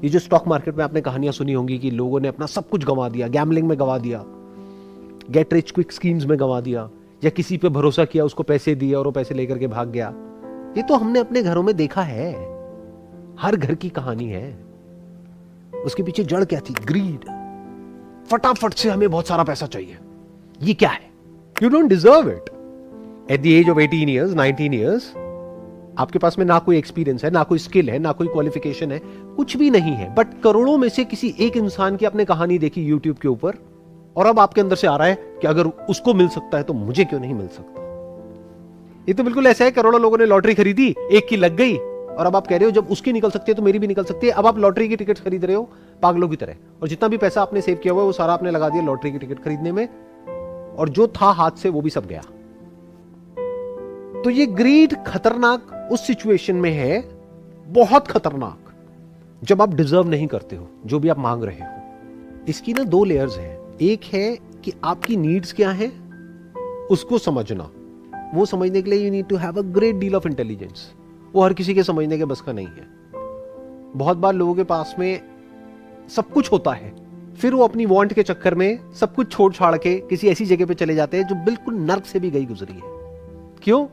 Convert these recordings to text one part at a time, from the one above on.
ये जो stock market में आपने कहानियां सुनी होंगी कि लोगों ने अपना सब कुछ गंवा दिया, गैम्बलिंग में गंवा दिया, गेट रिच क्विक स्कीम्स में गंवा दिया, या किसी पे भरोसा किया, उसको पैसे दिए और वो पैसे लेकर के भाग गया। ये तो हमने अपने घरों में देखा है, हर घर की कहानी है। उसके पीछे जड़ क्या थी? ग्रीड। फटाफट से हमें बहुत सारा पैसा चाहिए। ये क्या है? You don't deserve it. At the age of 18 years, 19 years, आपके पास में ना कोई एक्सपीरियंस है, ना कोई स्किल है, ना कोई क्वालिफिकेशन है, कुछ भी नहीं है, बट करोड़ों में से किसी एक इंसान की आपने कहानी देखी यूट्यूब के ऊपर, और अब आपके अंदर से आ रहा है कि अगर उसको मिल सकता है तो मुझे क्यों नहीं मिल सकता। ये तो बिल्कुल ऐसा है, करोड़ों लोगों ने लॉटरी खरीदी, एक की लग गई, और अब आप कह रहे हो जब उसकी निकल सकती है तो मेरी भी निकल सकती है। अब आप लॉटरी की टिकट खरीद रहे हो पागलों की तरह, और जितना भी पैसा आपने सेव किया हुआ है वो सारा आपने लगा दिया लॉटरी की टिकट खरीदने में, और जो था हाथ से वो भी सब गया। तो ये ग्रीड खतरनाक उस सिचुएशन में है, बहुत खतरनाक, जब आप डिजर्व नहीं करते हो जो भी आप मांग रहे हो। इसकी ना दो लेयर्स हैं। एक है कि आपकी नीड्स क्या है, उसको समझना। वो समझने के लिए you need to have a great deal of intelligence. वो हर किसी के समझने के बस का नहीं है। बहुत बार लोगों के पास में सब कुछ होता है, फिर वो अपनी वांट के चक्कर में सब कुछ छोड़ छाड़ के किसी ऐसी जगह पे चले जाते हैं जो बिल्कुल नर्क से भी गई गुजरी है। क्यों?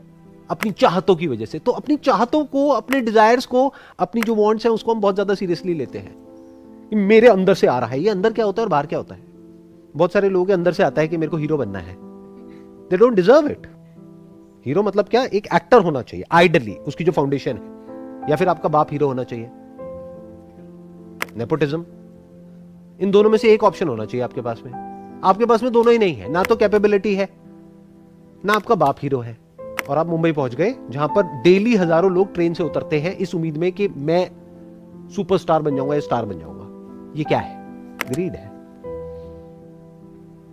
अपनी चाहतों की वजह से। तो अपनी चाहतों को, अपने डिजायर्स को, अपनी जो वांट्स हैं उसको हम बहुत ज्यादा सीरियसली लेते हैं। मेरे अंदर से आ रहा है, ये अंदर क्या होता है और बाहर क्या होता है। बहुत सारे लोगों के अंदर से आता है कि मेरे को हीरो बनना है, they don't deserve it. Hero मतलब क्या? एक एक्टर होना चाहिए आइडली, उसकी जो फाउंडेशन है, या फिर आपका बाप हीरो होना चाहिए, नेपोटिज्म। इन दोनों में से एक ऑप्शन होना चाहिए आपके पास में। आपके पास में दोनों ही नहीं है, ना तो कैपेबिलिटी है, ना आपका बाप हीरो है, और आप मुंबई पहुंच गए जहां पर डेली हजारों लोग ट्रेन से उतरते हैं इस उम्मीद में कि मैं सुपरस्टार बन जाऊंगा या स्टार बन जाऊंगा। ये क्या है? ग्रीड है।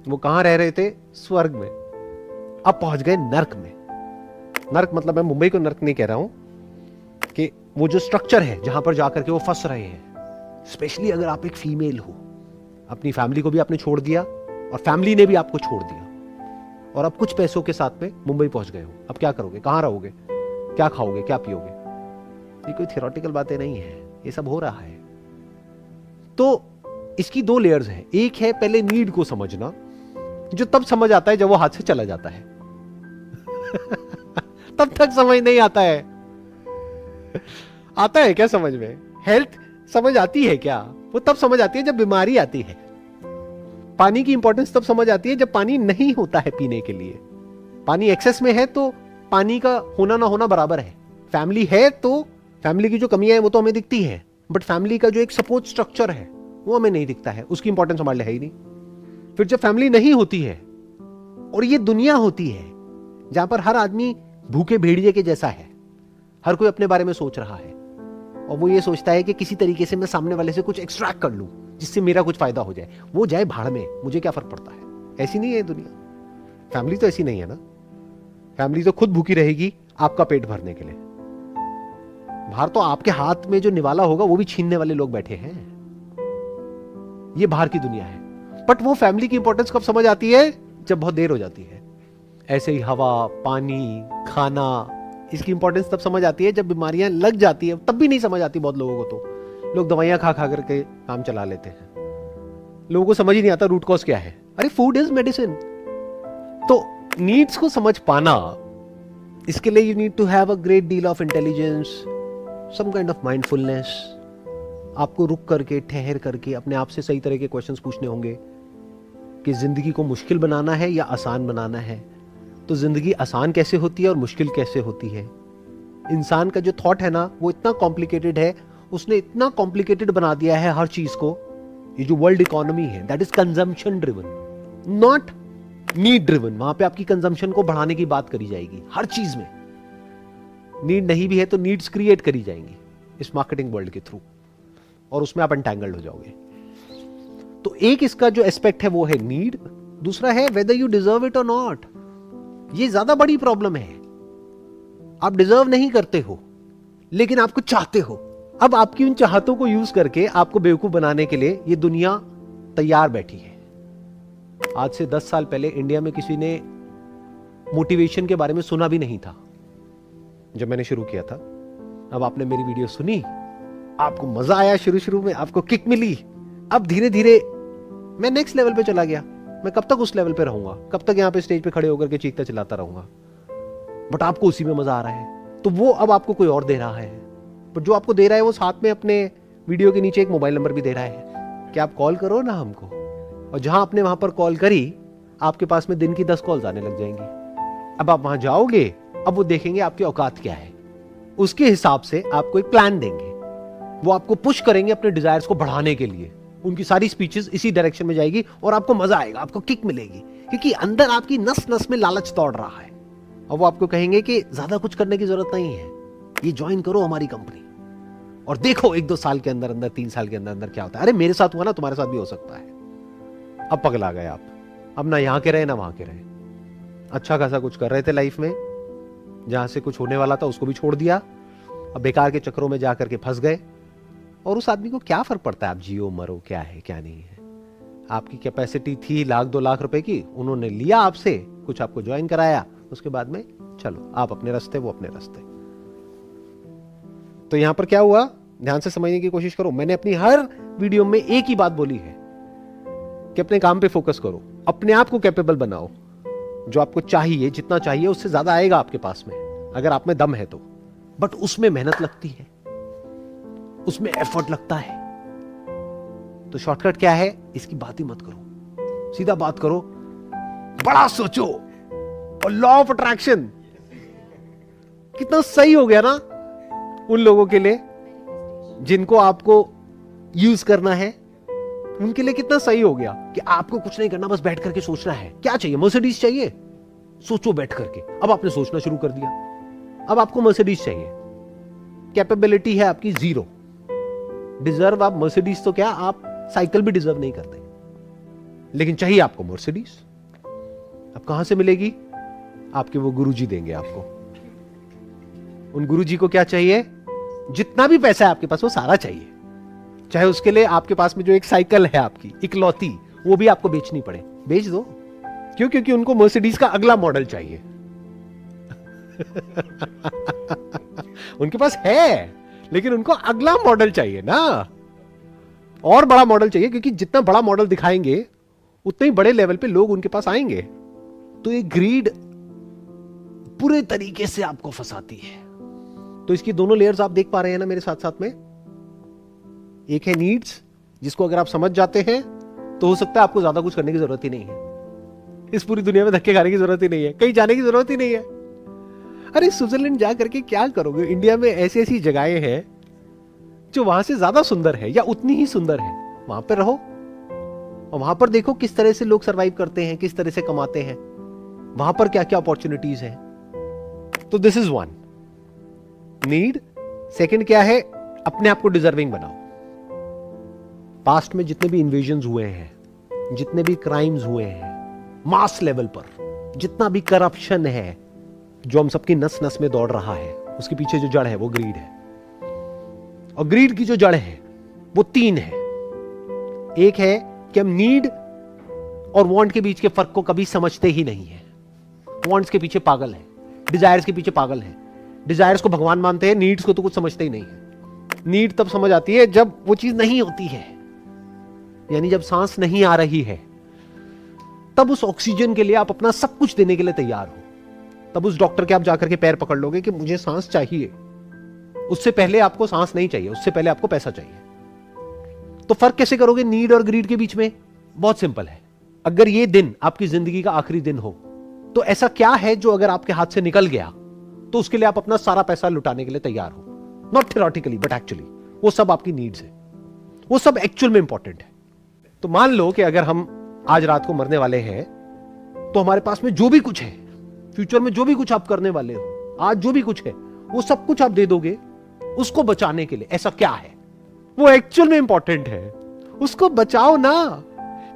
वो कहां रह रहे थे? स्वर्ग में। अब पहुंच गए नर्क में। नर्क मतलब मैं मुंबई को नर्क नहीं कह रहा हूं, कि वो जो स्ट्रक्चर है जहां पर जाकर के वो फंस रहे हैं। स्पेशली अगर आप एक फीमेल हो, अपनी फैमिली को भी आपने छोड़ दिया और फैमिली ने भी आपको छोड़ दिया, और अब कुछ पैसों के साथ में मुंबई पहुंच गए हो। अब क्या करोगे? कहां रहोगे? क्या खाओगे? क्या पियोगे? ये कोई थियोरेटिकल बातें नहीं है, ये सब हो रहा है। तो इसकी दो लेयर्स हैं। एक है पहले नीड को समझना, जो तब समझ आता है जब वो हाथ से चला जाता है। तब तक समझ नहीं आता है। आता है क्या समझ में? हेल्थ समझ आती है क्या? वो तब समझ आती है जब बीमारी आती है। पानी की इंपॉर्टेंस तब समझ आती है जब पानी नहीं होता है पीने के लिए। पानी एक्सेस में है तो पानी का होना ना होना बराबर है। फैमिली है तो फैमिली की जो कमियां हैं वो तो हमें दिखती है, बट फैमिली का जो एक सपोर्ट स्ट्रक्चर है वो हमें नहीं दिखता है, उसकी इंपॉर्टेंस हमारे लिए है ही नहीं। फिर जब फैमिली नहीं होती है और ये दुनिया होती है जहां पर हर आदमी भूखे भेड़िए के जैसा है, हर कोई अपने बारे में सोच रहा है, और वो ये सोचता है कि किसी तरीके से मैं सामने वाले से कुछ एक्सट्रैक्ट कर लूं जिससे मेरा कुछ फायदा हो जाए, वो जाए भाड़ में, मुझे क्या फर्क पड़ता है। ऐसी नहीं है दुनिया। फैमिली तो ऐसी नहीं है ना। फैमिली तो खुद भूखी रहेगी आपका पेट भरने के लिए। बाहर तो आपके हाथ में जो निवाला होगा वो भी छीनने वाले लोग बैठे हैं। ये बाहर की दुनिया है। बट वो फैमिली की इंपॉर्टेंस कब समझ आती है? जब बहुत देर हो जाती है। ऐसे ही हवा, पानी, खाना, इसकी इंपॉर्टेंस तब समझ आती है जब बीमारियां लग जाती है। तब भी नहीं समझ आती बहुत लोगों को। तो लोग दवाइयां खा खा करके काम चला लेते हैं। लोगों को समझ ही नहीं आता रूट कॉज क्या है। अरे फूड इज मेडिसिन। तो नीड्स को समझ पाना, इसके लिए you need to have a great deal of intelligence, some kind of mindfulness. आपको रुक करके, ठहर करके अपने आप से सही तरह के क्वेश्चंस पूछने होंगे कि जिंदगी को मुश्किल बनाना है या आसान बनाना है। तो जिंदगी आसान कैसे होती है और मुश्किल कैसे होती है? इंसान का जो थॉट है ना वो इतना कॉम्प्लिकेटेड है, उसने इतना कॉम्प्लिकेटेड बना दिया है हर चीज को। ये जो वर्ल्ड इकोनॉमी है that is consumption driven, not need driven. वहां पे आपकी कंजम्पशन को बढ़ाने की बात करी जाएगी हर चीज में। नीड नहीं भी है तो नीड्स क्रिएट करी जाएंगी इस मार्केटिंग वर्ल्ड के थ्रू, और उसमें आप एंटैंगल्ड हो जाओगे। तो एक इसका जो एस्पेक्ट है वो है नीड। दूसरा है वेदर यू डिजर्व इट और नॉट। ये ज्यादा बड़ी प्रॉब्लम है। आप डिजर्व नहीं करते हो लेकिन आपको चाहते हो। अब आपकी उन चाहतों को यूज करके आपको बेवकूफ बनाने के लिए ये दुनिया तैयार बैठी है। आज से 10 साल पहले इंडिया में किसी ने मोटिवेशन के बारे में सुना भी नहीं था जब मैंने शुरू किया था। अब आपने मेरी वीडियो सुनी, आपको मजा आया, शुरू शुरू में आपको किक मिली, अब धीरे धीरे मैं नेक्स्ट लेवल पे चला गया। मैं कब तक उस लेवल पे रहूंगा, कब तक यहाँ पे स्टेज पे खड़े होकर के चीखता चिल्लाता रहूंगा, बट आपको उसी में मजा आ रहा है। तो वो अब आपको कोई और दे रहा है, बट जो आपको दे रहा है वो साथ में अपने वीडियो के नीचे एक मोबाइल नंबर भी दे रहा है कि आप कॉल करो ना हमको। और जहां आपने वहां पर कॉल करी, आपके पास में दिन की 10 कॉल्स आने लग जाएंगी। अब आप वहां जाओगे, अब वो देखेंगे आपकी औकात क्या है, उसके हिसाब से आपको एक प्लान देंगे। वो आपको पुश करेंगे अपने डिजायर्स को बढ़ाने के लिए। उनकी सारी स्पीचेस इसी डायरेक्शन में जाएगी और आपको मजा आएगा, आपको किक मिलेगी, क्योंकि अंदर आपकी नस नस में लालच दौड़ रहा है। और वो आपको कहेंगे कि ज्यादा कुछ करने की जरूरत नहीं है, ये ज्वाइन करो हमारी कंपनी और देखो 1-2 साल के अंदर अंदर, 3 साल के अंदर अंदर क्या होता है। अरे मेरे साथ हुआ ना, तुम्हारे साथ भी हो सकता है। अब पगला गए आप, अब ना यहां के रहे ना वहां के रहे। अच्छा खासा कुछ कर रहे थे लाइफ में, जहां से कुछ होने वाला था उसको भी छोड़ दिया, अब बेकार के चक्रों में जाकर के फंस गए। और उस आदमी को क्या फर्क पड़ता है आप जियो मरो, क्या है क्या नहीं है। आपकी कैपेसिटी थी 1-2 लाख रुपए की, उन्होंने लिया आपसे, कुछ आपको ज्वाइन कराया, उसके बाद में चलो आप अपने रास्ते, वो अपने रास्ते। तो यहां पर क्या हुआ, ध्यान से समझने की कोशिश करो। मैंने अपनी हर वीडियो में एक ही बात बोली है कि अपने काम पे फोकस करो, अपने आप को कैपेबल बनाओ। जो आपको चाहिए, जितना चाहिए उससे ज्यादा आएगा आपके पास में, अगर आप में दम है तो। बट उसमें मेहनत लगती है, उसमें एफर्ट लगता है। तो शॉर्टकट क्या है, इसकी बात ही मत करो, सीधा बात करो, बड़ा सोचो। और लॉ ऑफ अट्रैक्शन कितना सही हो गया ना उन लोगों के लिए जिनको आपको यूज करना है, उनके लिए कितना सही हो गया कि आपको कुछ नहीं करना, बस बैठ करके सोचना है। क्या चाहिए, मर्सिडीज चाहिए, सोचो बैठ करके। अब आपने सोचना शुरू कर दिया, अब आपको मर्सिडीज चाहिए, कैपेबिलिटी है आपकी 0। डिजर्व आप मर्सिडीज तो क्या, आप साइकिल भी डिजर्व नहीं करते, लेकिन चाहिए आपको मर्सिडीज। अब कहां से मिलेगी, आपके वो गुरुजी देंगे आपको। उन गुरुजी को क्या चाहिए, जितना भी पैसा है आपके पास वो सारा चाहिए, चाहे उसके लिए आपके पास में जो एक साइकिल है आपकी इकलौती, वो भी आपको बेचनी पड़े, बेच दो। क्यों, क्योंकि उनको मर्सिडीज का अगला मॉडल चाहिए। उनके पास है, लेकिन उनको अगला मॉडल चाहिए ना, और बड़ा मॉडल चाहिए, क्योंकि जितना बड़ा मॉडल दिखाएंगे उतने ही बड़े लेवल पे लोग उनके पास आएंगे। तो ये ग्रीड पूरे तरीके से आपको फंसाती है। तो इसकी दोनों लेयर्स आप देख पा रहे हैं ना मेरे साथ साथ में। एक है नीड्स, जिसको अगर आप समझ जाते हैं तो हो सकता है आपको ज्यादा कुछ करने की जरूरत ही नहीं है, इस पूरी दुनिया में धक्के खाने की जरूरत ही नहीं है, कहीं जाने की जरूरत ही नहीं है। अरे स्विट्जरलैंड जा करके क्या करोगे, इंडिया में ऐसी ऐसी जगहें हैं जो वहां से ज्यादा सुंदर है या उतनी ही सुंदर है, वहां पर रहो और वहां पर देखो किस तरह से लोग सरवाइव करते हैं, किस तरह से कमाते हैं, वहां पर क्या क्या अपॉर्चुनिटीज है। तो this is one need. Second क्या है, अपने आप को डिजर्विंग बनाओ। पास्ट में जितने भी इन्वेजन्स हुए हैं, जितने भी क्राइम्स हुए हैं मास लेवल पर, जितना भी करप्शन है जो हम सबकी नस नस में दौड़ रहा है, उसके पीछे जो जड़ है वो ग्रीड है। और ग्रीड की जो जड़ है वो 3 है। एक है कि हम नीड और वांट के बीच के फर्क को कभी समझते ही नहीं है। वांट्स के पीछे पागल है, डिजायर्स के पीछे पागल है। डिजायर्स को भगवान मानते हैं, नीड्स को तो कुछ समझते ही नहीं है। नीड तब समझ आती है जब वो चीज नहीं होती है, यानी जब सांस नहीं आ रही है, तब उस ऑक्सीजन के लिए आप अपना सब कुछ देने के लिए तैयार हो। तब उस डॉक्टर के आप जाकर के पैर पकड़ लोगे कि मुझे सांस चाहिए। उससे पहले आपको सांस नहीं चाहिए, उससे पहले आपको पैसा चाहिए। तो फर्क कैसे करोगे नीड और ग्रीड के बीच में? बहुत सिंपल है। अगर ये दिन आपकी जिंदगी का आखिरी दिन हो तो ऐसा क्या है जो अगर आपके हाथ से निकल गया तो उसके लिए आप अपना सारा पैसा लुटाने के लिए तैयार हो? नॉट थियोरेटिकली बट एक्चुअली वो सब आपकी नीड्स है, वो सब एक्चुअल में इंपॉर्टेंट है। तो मान लो कि अगर हम आज रात को मरने वाले हैं तो हमारे पास में जो भी कुछ है, फ्यूचर में जो भी कुछ आप करने वाले हो, आज जो भी कुछ है, वो सब कुछ आप दे दोगे उसको बचाने के लिए। ऐसा क्या है वो एक्चुअल में इंपॉर्टेंट है? उसको बचाओ ना,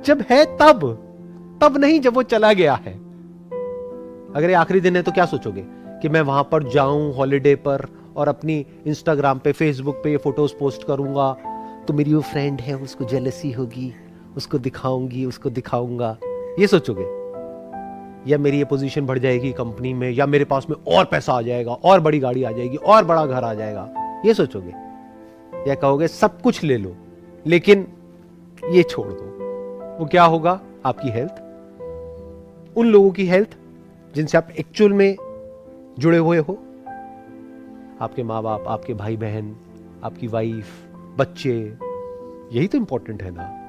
जब है तब नहीं जब वो चला गया है। अगर ये आखिरी दिन है तो क्या सोचोगे कि मैं वहां पर जाऊं हॉलिडे पर और अपनी इंस्टाग्राम पे फेसबुक पे ये फोटोज पोस्ट करूंगा तो मेरी वो फ्रेंड है उसको जेलसी होगी, उसको दिखाऊंगी, उसको दिखाऊंगा, ये सोचोगे? या मेरी ये पोजीशन बढ़ जाएगी कंपनी में, या मेरे पास में और पैसा आ जाएगा, और बड़ी गाड़ी आ जाएगी, और बड़ा घर आ जाएगा, ये सोचोगे? या कहोगे सब कुछ ले लो लेकिन ये छोड़ दो, वो क्या होगा? आपकी हेल्थ, उन लोगों की हेल्थ जिनसे आप एक्चुअल में जुड़े हुए हो, आपके माँ बाप, आपके भाई बहन, आपकी वाइफ, बच्चे, यही तो इंपॉर्टेंट है ना।